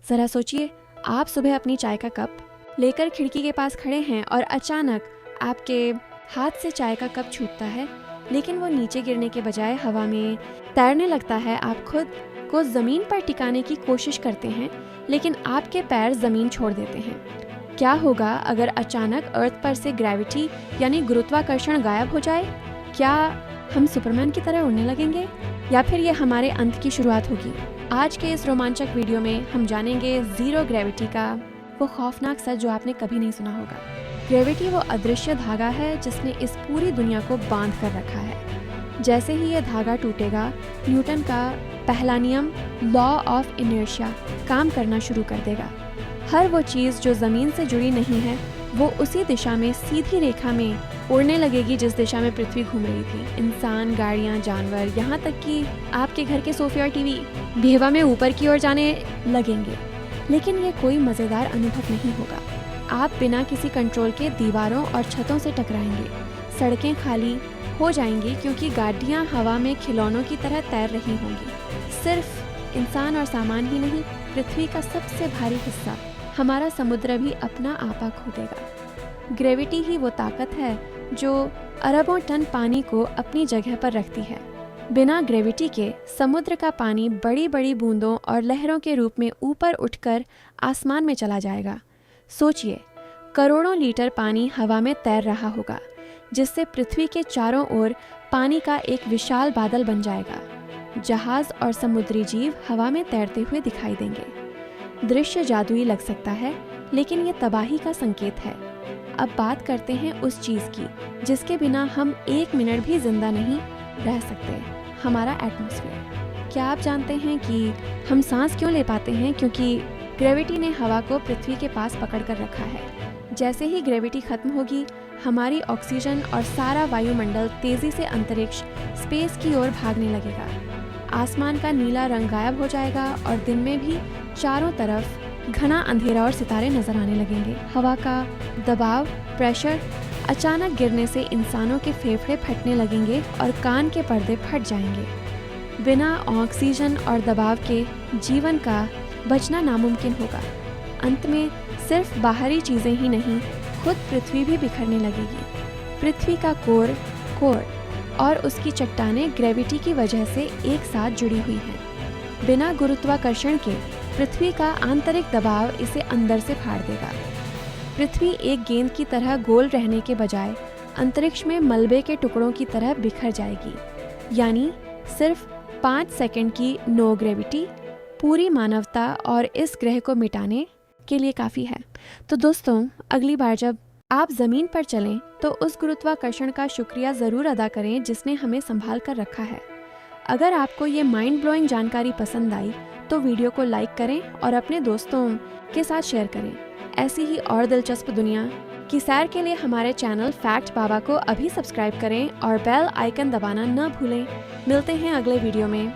जरा सोचिए, आप सुबह अपनी चाय का कप लेकर खिड़की के पास खड़े हैं और अचानक आपके हाथ से चाय का कप छूटता है, लेकिन वो नीचे गिरने के बजाय हवा में तैरने लगता है। आप खुद को ज़मीन पर टिकाने की कोशिश करते हैं, लेकिन आपके पैर ज़मीन छोड़ देते हैं। क्या होगा अगर अचानक अर्थ पर से ग्रेविटी यानी गुरुत्वाकर्षण गायब हो जाए? क्या हम सुपरमैन की तरह उड़ने लगेंगे, या फिर ये हमारे अंत की शुरुआत होगी? आज के इस रोमांचक वीडियो में हम जानेंगे जीरो ग्रेविटी का वो खौफनाक सच जो आपने कभी नहीं सुना होगा। ग्रेविटी वो अदृश्य धागा है जिसने इस पूरी दुनिया को बांध कर रखा है। जैसे ही ये धागा टूटेगा, न्यूटन का पहला नियम लॉ ऑफ इनर्शिया काम करना शुरू कर देगा। हर वो चीज़ जो ज़मीन से जुड़ी नहीं है वो उसी दिशा में सीधी रेखा में उड़ने लगेगी जिस दिशा में पृथ्वी घूम रही थी। इंसान, गाड़ियाँ, जानवर, यहाँ तक कि आपके घर के सोफे और टीवी भी हवा में ऊपर की ओर जाने लगेंगे। लेकिन ये कोई मज़ेदार अनुभव नहीं होगा। आप बिना किसी कंट्रोल के दीवारों और छतों से टकराएंगे। सड़कें खाली हो जाएंगी क्योंकि गाड़ियाँ हवा में खिलौनों की तरह तैर रही होंगी। सिर्फ इंसान और सामान ही नहीं, पृथ्वी का सबसे भारी हिस्सा हमारा समुद्र भी अपना आपा खो देगा। ग्रेविटी ही वो ताकत है जो अरबों टन पानी को अपनी जगह पर रखती है। बिना ग्रेविटी के समुद्र का पानी बड़ी बड़ी बूंदों और लहरों के रूप में ऊपर उठकर आसमान में चला जाएगा। सोचिए, करोड़ों लीटर पानी हवा में तैर रहा होगा, जिससे पृथ्वी के चारों ओर पानी का एक विशाल बादल बन जाएगा। जहाज और समुद्री जीव हवा में तैरते हुए दिखाई देंगे। दृश्य जादुई लग सकता है, लेकिन ये तबाही का संकेत है। अब बात करते हैं उस चीज़ की जिसके बिना हम एक मिनट भी जिंदा नहीं रह सकते, हमारा एटमॉस्फेयर। क्या आप जानते हैं कि हम सांस क्यों ले पाते हैं? क्योंकि ग्रेविटी ने हवा को पृथ्वी के पास पकड़ कर रखा है। जैसे ही ग्रेविटी खत्म होगी, हमारी ऑक्सीजन और सारा वायुमंडल तेजी से अंतरिक्ष स्पेस की ओर भागने लगेगा। आसमान का नीला रंग गायब हो जाएगा और दिन में भी चारों तरफ घना अंधेरा और सितारे नजर आने लगेंगे। हवा का दबाव, प्रेशर अचानक गिरने से इंसानों के फेफड़े फटने लगेंगे और कान के पर्दे फट जाएंगे। बिना ऑक्सीजन और दबाव के जीवन का बचना नामुमकिन होगा। अंत में सिर्फ बाहरी चीजें ही नहीं, खुद पृथ्वी भी बिखरने लगेगी। पृथ्वी का कोर और उसकी चट्टानें ग्रेविटी की वजह से एक साथ जुड़ी हुई हैं। बिना गुरुत्वाकर्षण के पृथ्वी का आंतरिक दबाव इसे अंदर से फाड़ देगा। पृथ्वी एक गेंद की तरह गोल रहने के बजाय अंतरिक्ष में मलबे के टुकड़ों की तरह बिखर जाएगी। यानी सिर्फ 5 सेकंड की नो ग्रेविटी पूरी मानवता और इस ग्रह को मिटाने के लिए काफ़ी है। तो दोस्तों, अगली बार जब आप ज़मीन पर चलें तो उस गुरुत्वाकर्षण का शुक्रिया ज़रूर अदा करें जिसने हमें संभाल कर रखा है। अगर आपको ये माइंड ब्लोइंग जानकारी पसंद आई तो वीडियो को लाइक करें और अपने दोस्तों के साथ शेयर करें। ऐसी ही और दिलचस्प दुनिया की सैर के लिए हमारे चैनल फैक्ट बाबा को अभी सब्सक्राइब करें और बेल आइकन दबाना न भूलें। मिलते हैं अगले वीडियो में।